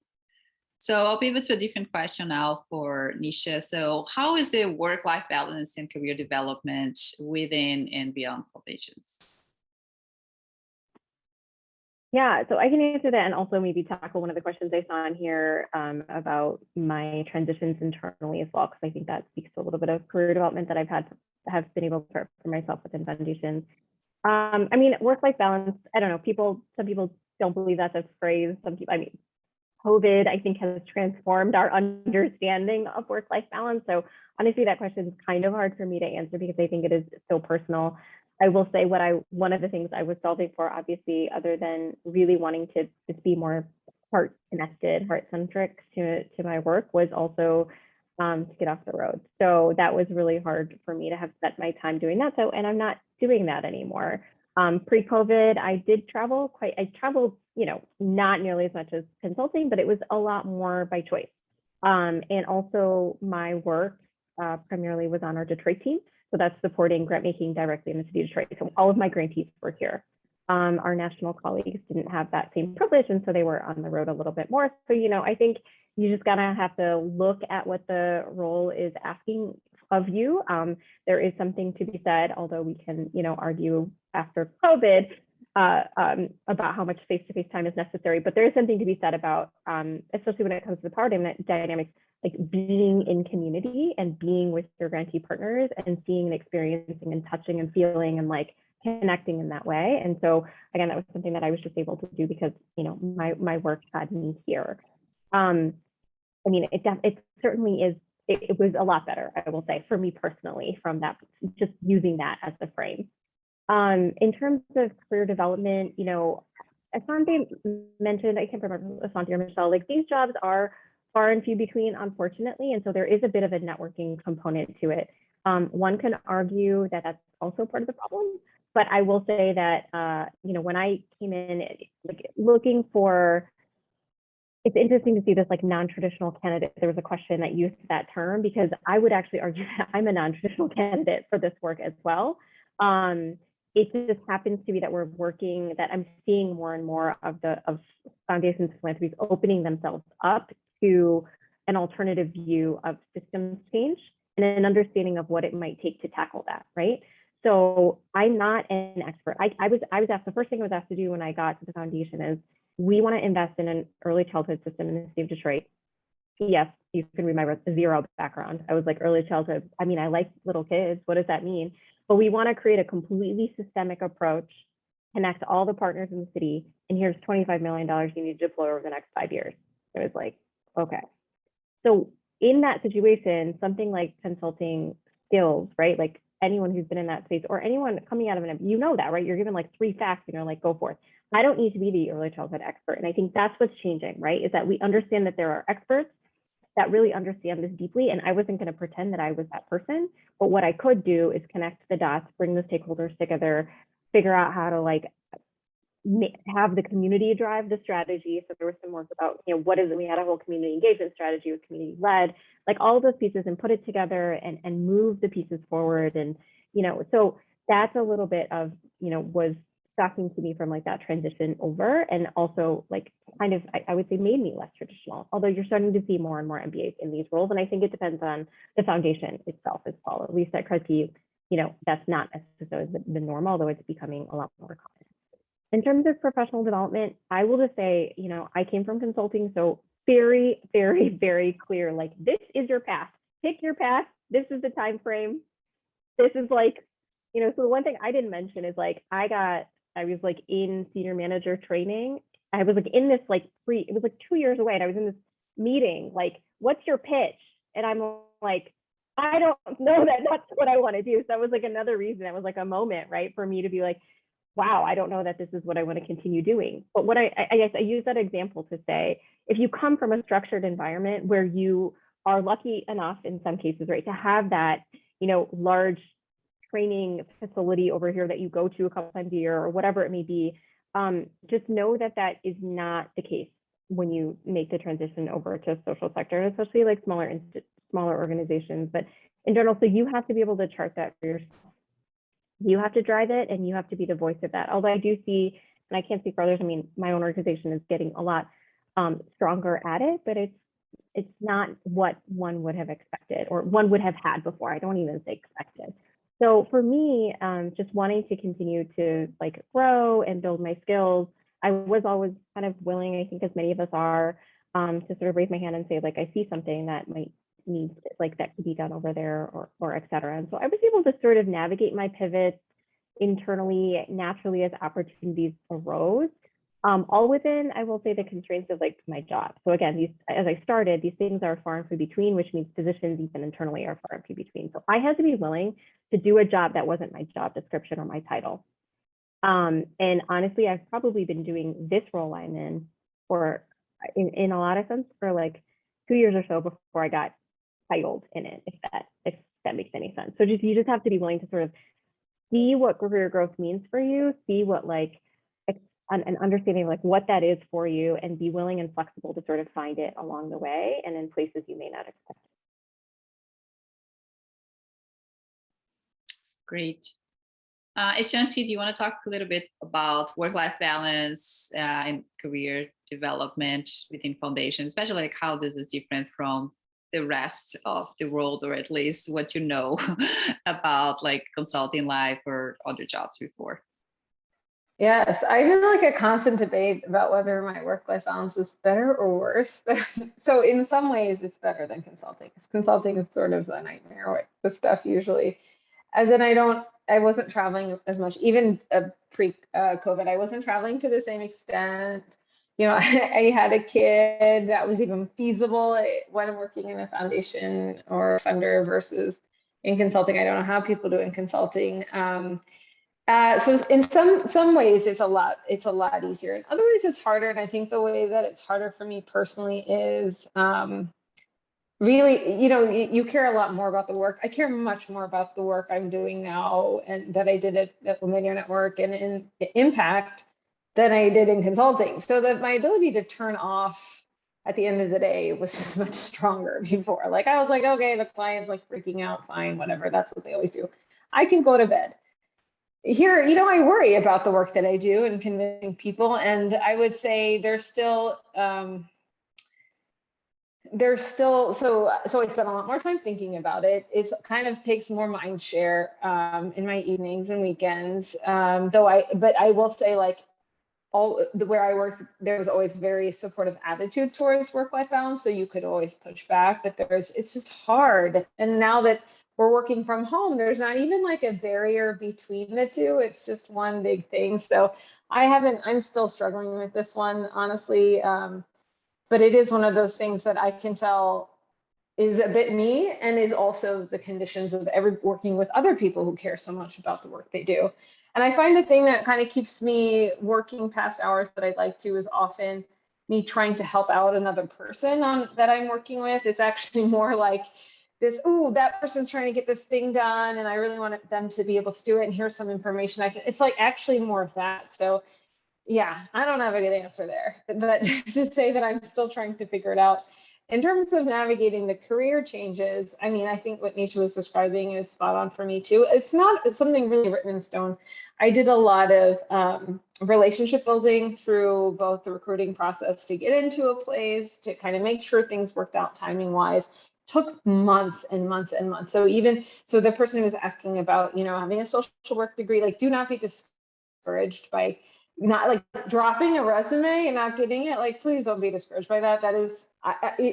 So I'll pivot to a different question now for Nisha. So how is the work-life balance and career development within and beyond foundations? Yeah, so I can answer that and also maybe tackle one of the questions I saw in here about my transitions internally as well, because I think that speaks to a little bit of career development that have been able to start for myself within foundations. I mean, work-life balance, I don't know, some people don't believe that's a phrase. Some people, I mean, COVID, I think, has transformed our understanding of work-life balance. So honestly, that question is kind of hard for me to answer because I think it is so personal. I will say one of the things I was solving for, obviously, other than really wanting to just be more heart connected, heart centric to my work, was also to get off the road. So that was really hard for me to have spent my time doing that. So, and I'm not doing that anymore. Pre-COVID, I did travel I traveled, not nearly as much as consulting, but it was a lot more by choice. And also my work primarily was on our Detroit team. So that's supporting grant making directly in the city of Detroit. So all of my grantees were here. Our national colleagues didn't have that same privilege, and so they were on the road a little bit more. So, I think you just gotta have to look at what the role is asking of you. There is something to be said, although we can, argue after COVID about how much face-to-face time is necessary. But there is something to be said about, especially when it comes to the power dynamics, like being in community and being with your grantee partners and seeing and experiencing and touching and feeling and like connecting in that way. And so again, that was something that I was just able to do because, my work had me here. I mean, it certainly is, it was a lot better, I will say, for me personally, from that, just using that as the frame. In terms of career development, Ashanti mentioned, I can't remember Ashanti or Michelle, like these jobs are far and few between, unfortunately. And so there is a bit of a networking component to it. One can argue that that's also part of the problem, but I will say that, when I came in, like looking for, it's interesting to see this like non-traditional candidate. There was a question that used that term because I would actually argue that I'm a non-traditional candidate for this work as well. It just happens to be that we're working, that I'm seeing more and more of foundations, philanthropies opening themselves up to an alternative view of systems change and an understanding of what it might take to tackle that, right? So I'm not an expert. I was asked, the first thing I was asked to do when I got to the foundation is, we want to invest in an early childhood system in the city of Detroit. Yes, you can read my zero background. I was like, early childhood. I mean, I like little kids. What does that mean? But we want to create a completely systemic approach, connect all the partners in the city, and here's $25 million you need to deploy over the next 5 years. It was like, okay. So in that situation, something like consulting skills, right? Like anyone who's been in that space or anyone coming out of an, that, right? You're given like 3 facts and you're like, go for it. I don't need to be the early childhood expert. And I think that's what's changing, right? Is that we understand that there are experts that really understand this deeply. And I wasn't going to pretend that I was that person. But what I could do is connect the dots, bring the stakeholders together, figure out how to like have the community drive the strategy. So there was some work about, what is it? We had a whole community engagement strategy with community led, like all of those pieces, and put it together and move the pieces forward. And, so that's a little bit of, was shocking to me from like that transition over, and also like kind of, I would say, made me less traditional, although you're starting to see more and more MBAs in these roles. And I think it depends on the foundation itself as well. At least at Kresge, that's not necessarily the norm, although it's becoming a lot more common. In terms of professional development, I will just say, I came from consulting, so very, very, very clear, like this is your path, pick your path. This is the time frame. This is like, so the one thing I didn't mention is like, I was like in senior manager training. I was like in this like it was like 2 years away, and I was in this meeting, like, what's your pitch? And I'm like, I don't know that that's what I want to do. So that was like another reason. It was like a moment, right, for me to be like, wow, I don't know that this is what I want to continue doing. But what I guess I use that example to say, if you come from a structured environment where you are lucky enough in some cases, right, to have that, large training facility over here that you go to a couple times a year or whatever it may be, just know that that is not the case when you make the transition over to social sector, and especially like smaller organizations. But in general, so you have to be able to chart that for yourself. You have to drive it, and you have to be the voice of that. Although I do see, and I can't speak for others, I mean, my own organization is getting a lot stronger at it, but it's not what one would have expected or one would have had before. I don't even say expected. So for me, just wanting to continue to like grow and build my skills, I was always kind of willing, I think as many of us are, to sort of raise my hand and say, like, I see something that might need, like, that could be done over there, or et cetera. And so I was able to sort of navigate my pivots internally, naturally, as opportunities arose. all within, I will say, the constraints of like my job. So again, as I started, these things are far and few between, which means positions even internally are far and few between. So I had to be willing to do a job that wasn't my job description or my title. And honestly, I've probably been doing this role I'm in for, in a lot of sense, for like 2 years or so before I got titled in it, if that makes any sense. So you just have to be willing to sort of see what career growth means for you, see what like an understanding of like what that is for you, and be willing and flexible to sort of find it along the way and in places you may not expect. Great. Eshanthi, do you want to talk a little bit about work-life balance and career development within foundation, especially like how this is different from the rest of the world, or at least what you know about like consulting life or other jobs before? Yes, I'm in like a constant debate about whether my work-life balance is better or worse. So in some ways it's better than consulting, because consulting is sort of a nightmare with stuff usually. As in I wasn't traveling as much, even pre-COVID, I wasn't traveling to the same extent. You know, I had a kid that was even feasible when I'm working in a foundation or a funder versus in consulting. I don't know how people do in consulting. So in some ways it's a lot easier. In other ways it's harder. And I think the way that it's harder for me personally is really, you know, you care a lot more about the work. I care much more about the work I'm doing now and that I did at Omidyar Network and in Impact than I did in consulting. So that my ability to turn off at the end of the day was just much stronger before. Like I was like, okay, the client's like freaking out, fine, whatever. That's what they always do. I can go to bed. Here, you know, I worry about the work that I do and convincing people. And I would say there's still, so I spend a lot more time thinking about it. It's kind of takes more mind share in my evenings and weekends. But I will say, like, where I work, there was always very supportive attitude towards work-life balance. So you could always push back, but it's just hard. And now that we're working from home, there's not even like a barrier between the two. It's just one big thing. So I'm still struggling with this one, honestly. But it is one of those things that I can tell is a bit me and is also the conditions of working with other people who care so much about the work they do. And I find the thing that kind of keeps me working past hours that I'd like to is often me trying to help out another person that I'm working with. It's actually more like this, that person's trying to get this thing done and I really want them to be able to do it, and here's some information it's like actually more of that. So yeah, I don't have a good answer there, but to say that I'm still trying to figure it out. In terms of navigating the career changes, I mean, I think what Nisha was describing is spot on for me too. It's not something really written in stone. I did a lot of relationship building through both the recruiting process to get into a place, to kind of make sure things worked out timing wise. Took months and months and months. So the person who was asking about, you know, having a social work degree, like, do not be discouraged by not like dropping a resume and not getting it. Like, please don't be discouraged by that. That is,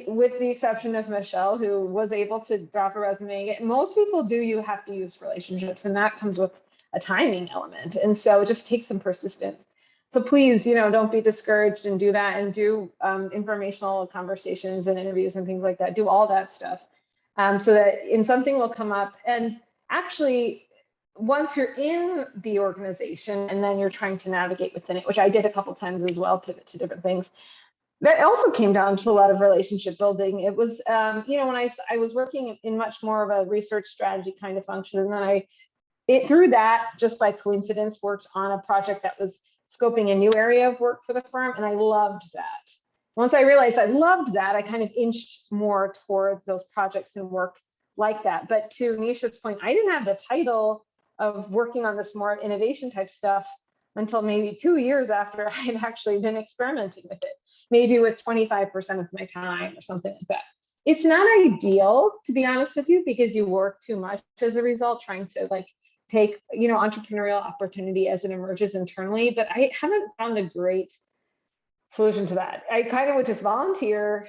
with the exception of Michelle, who was able to drop a resume. Most people do. You have to use relationships, and that comes with a timing element. And so it just takes some persistence. So please, you know, don't be discouraged and do that, and do informational conversations and interviews and things like that. Do all that stuff so that something will come up. And actually, once you're in the organization and then you're trying to navigate within it, which I did a couple times as well, pivot to different things, that also came down to a lot of relationship building. It was, you know, when I was working in much more of a research strategy kind of function, and then through that, just by coincidence, worked on a project that was scoping a new area of work for the firm, and I loved that. Once I realized I loved that, I kind of inched more towards those projects and work like that. But to Nisha's point, I didn't have the title of working on this more innovation type stuff until maybe 2 years after I had actually been experimenting with it, maybe with 25% of my time or something like that. It's not ideal, to be honest with you, because you work too much as a result, trying to like take, you know, entrepreneurial opportunity as it emerges internally, but I haven't found a great solution to that. I kind of would just volunteer,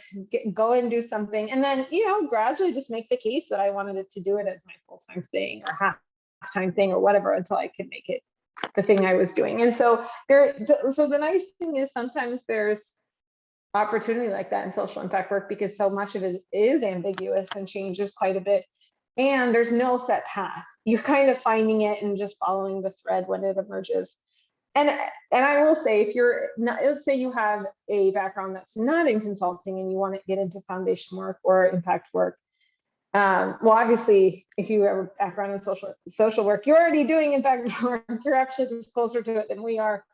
go and do something, and then, you know, gradually just make the case that I wanted to do it as my full-time thing or half-time thing or whatever until I could make it the thing I was doing. And so so the nice thing is sometimes there's opportunity like that in social impact work, because so much of it is ambiguous and changes quite a bit. And there's no set path. You're kind of finding it and just following the thread when it emerges. And I will say, if you're not, let's say you have a background that's not in consulting and you want to get into foundation work or impact work, well, obviously, if you have a background in social work, you're already doing impact work. You're actually just closer to it than we are.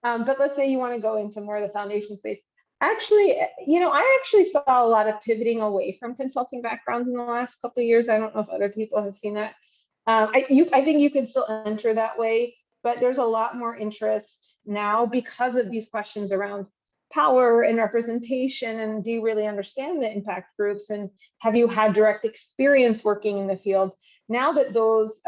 But let's say you want to go into more of the foundation space. Actually, I actually saw a lot of pivoting away from consulting backgrounds in the last couple of years. I don't know if other people have seen that. I think you can still enter that way, but there's a lot more interest now because of these questions around power and representation, and do you really understand the impact groups, and have you had direct experience working in the field? Now that those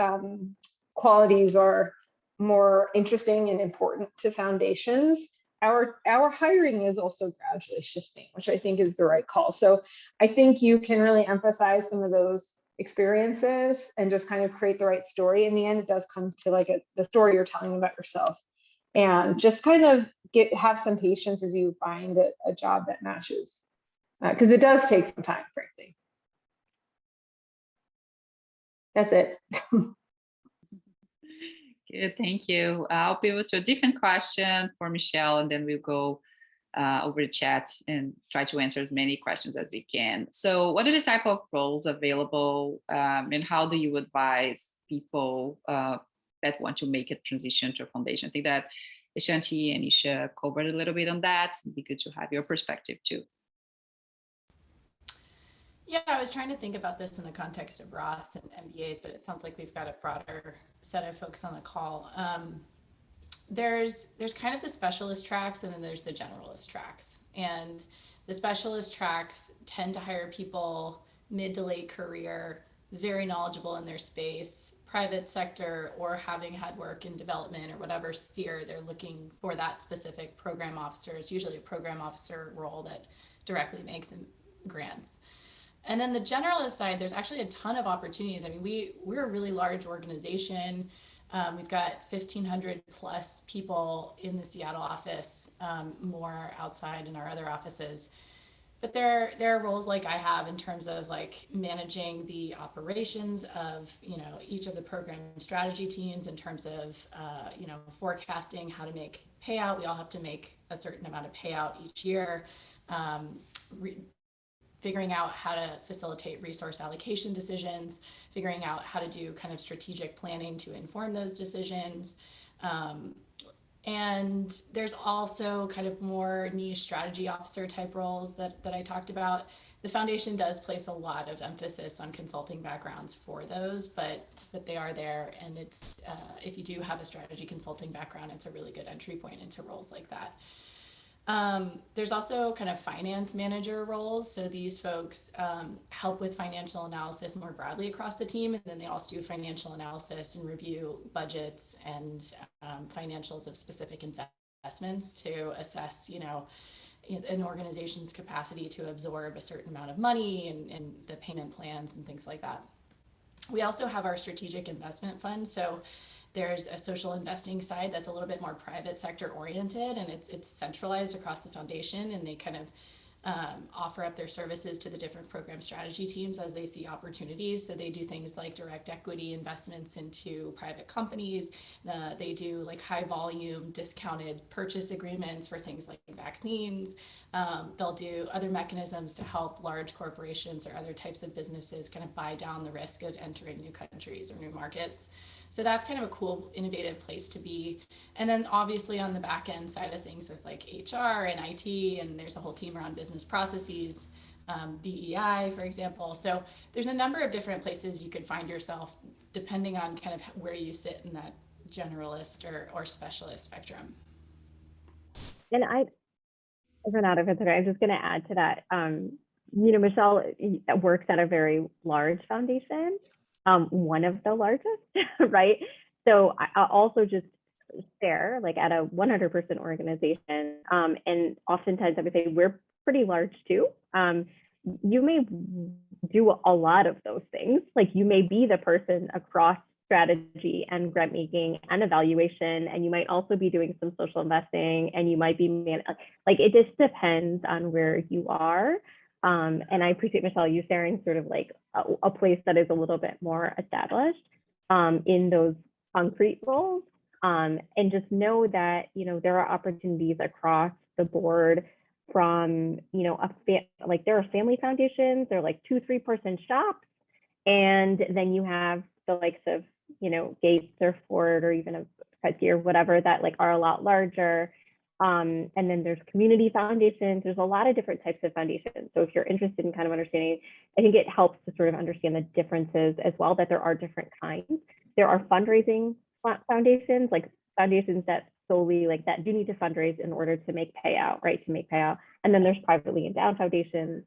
qualities are more interesting and important to foundations, our hiring is also gradually shifting, which I think is the right call. So I think you can really emphasize some of those experiences and just kind of create the right story. In the end, it does come to like the story you're telling about yourself, and just kind of have some patience as you find a job that matches, because it does take some time, frankly. That's it. Good, thank you. I'll pivot to a different question for Michelle, and then we'll go over the chat and try to answer as many questions as we can. So what are the type of roles available, and how do you advise people that want to make a transition to a foundation? I think that Eshanthi and Nisha covered a little bit on that. It'd be good to have your perspective too. Yeah, I was trying to think about this in the context of Roths and MBAs, but it sounds like we've got a broader set of folks on the call. There's kind of the specialist tracks, and then there's the generalist tracks. And the specialist tracks tend to hire people mid to late career, very knowledgeable in their space, private sector, or having had work in development or whatever sphere they're looking for that specific program officer. It's usually a program officer role that directly makes grants. And then the generalist side, there's actually a ton of opportunities. I mean, we're a really large organization. We've got 1,500 plus people in the Seattle office, more outside in our other offices. But there are roles like I have in terms of like managing the operations of, each of the program strategy teams, in terms of, forecasting how to make payout. We all have to make a certain amount of payout each year. Figuring out how to facilitate resource allocation decisions, figuring out how to do kind of strategic planning to inform those decisions. And there's also kind of more niche strategy officer type roles that I talked about. The foundation does place a lot of emphasis on consulting backgrounds for those, but they are there. And it's if you do have a strategy consulting background, it's a really good entry point into roles like that. There's also kind of finance manager roles. So these folks help with financial analysis more broadly across the team. And then they also do financial analysis and review budgets and financials of specific investments to assess, an organization's capacity to absorb a certain amount of money and the payment plans and things like that. We also have our strategic investment fund. So there's a social investing side that's a little bit more private sector oriented, and it's centralized across the foundation, and they kind of offer up their services to the different program strategy teams as they see opportunities. So they do things like direct equity investments into private companies. They do like high volume discounted purchase agreements for things like vaccines. They'll do other mechanisms to help large corporations or other types of businesses kind of buy down the risk of entering new countries or new markets. So that's kind of a cool, innovative place to be. And then obviously on the back end side of things with like HR and IT, and there's a whole team around business processes, DEI, for example. So there's a number of different places you could find yourself depending on kind of where you sit in that generalist or specialist spectrum. And Renata, if it's okay, I'm just going to add to that. Michelle works at a very large foundation. One of the largest, right? So I'll also just share, like at a 100% organization, and oftentimes I would say we're pretty large too. You may do a lot of those things. Like you may be the person across strategy and grant making and evaluation, and you might also be doing some social investing, and you might be like, it just depends on where you are. And I appreciate, Michelle, you sharing sort of like a place that is a little bit more established in those concrete roles. And just know that, you know, there are opportunities across the board from, you know, like there are family foundations, they're like 2-3 person shops. And then you have the likes of, you know, Gates or Ford or even a Kresge or whatever that like are a lot larger. And then there's community foundations. There's a lot of different types of foundations. So if you're interested in kind of understanding, I think it helps to sort of understand the differences as well, that there are different kinds. There are fundraising foundations, like foundations that solely like that do need to fundraise in order to make payout, right? To make payout. And then there's privately endowed foundations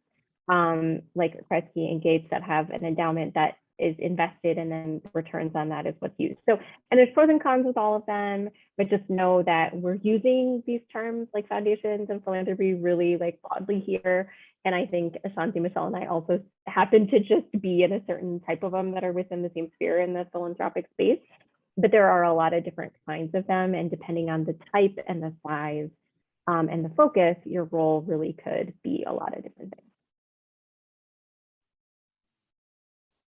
like Kresge and Gates that have an endowment that is invested, and then returns on that is what's used. So, and there's pros and cons with all of them, but just know that we're using these terms like foundations and philanthropy really like broadly here. And I think Ashanti, Michelle, and I also happen to just be in a certain type of them that are within the same sphere in the philanthropic space. But there are a lot of different kinds of them, and depending on the type and the size and the focus, your role really could be a lot of different things.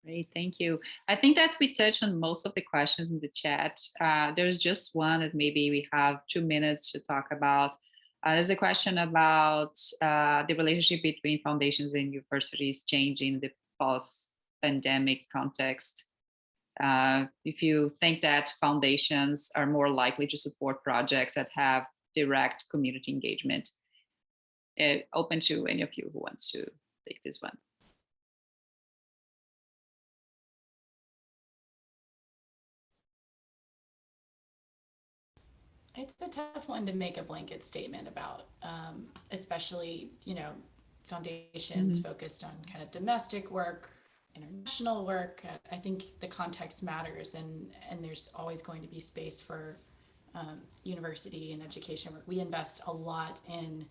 Great, thank you. I think that we touched on most of the questions in the chat. There's just one that maybe we have 2 minutes to talk about. There's a question about the relationship between foundations and universities changing in the post-pandemic context. If you think that foundations are more likely to support projects that have direct community engagement. Open to any of you who wants to take this one. It's a tough one to make a blanket statement about, especially, you know, foundations focused on kind of domestic work, international work. I think the context matters, and there's always going to be space for university and education work. We invest a lot in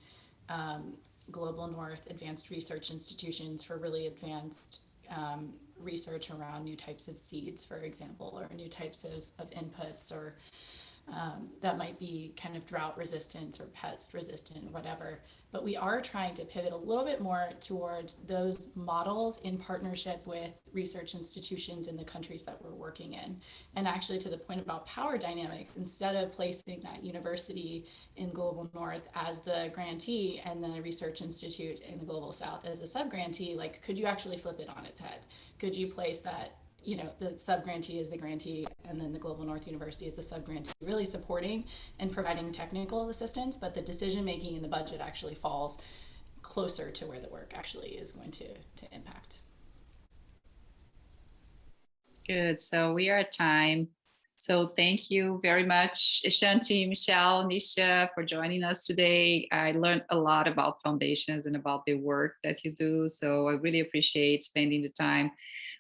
Global North advanced research institutions for really advanced research around new types of seeds, for example, or new types of inputs, or that might be kind of drought resistant or pest resistant, whatever. But we are trying to pivot a little bit more towards those models in partnership with research institutions in the countries that we're working in. And actually, to the point about power dynamics, instead of placing that university in Global North as the grantee and then a research institute in the Global South as a sub-grantee, like, could you actually flip it on its head? Could you place that, you know, the sub-grantee is the grantee, and then the Global North University is the sub-grantee, really supporting and providing technical assistance, but the decision-making in the budget actually falls closer to where the work actually is going to impact. Good, so we are at time. So thank you very much, Ashanti, Michelle, Nisha, for joining us today. I learned a lot about foundations and about the work that you do. So I really appreciate spending the time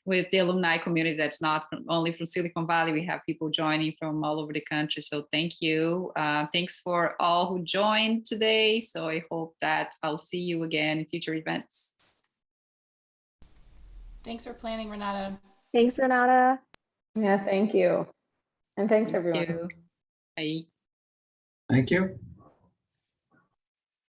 with the alumni community that's not only from Silicon Valley. We have people joining from all over the country. So thank you. Thanks for all who joined today. So I hope that I'll see you again in future events. Thanks for planning, Renata. Thanks, Renata. Yeah, thank you. And thanks, everyone. Thank you. Bye. Thank you.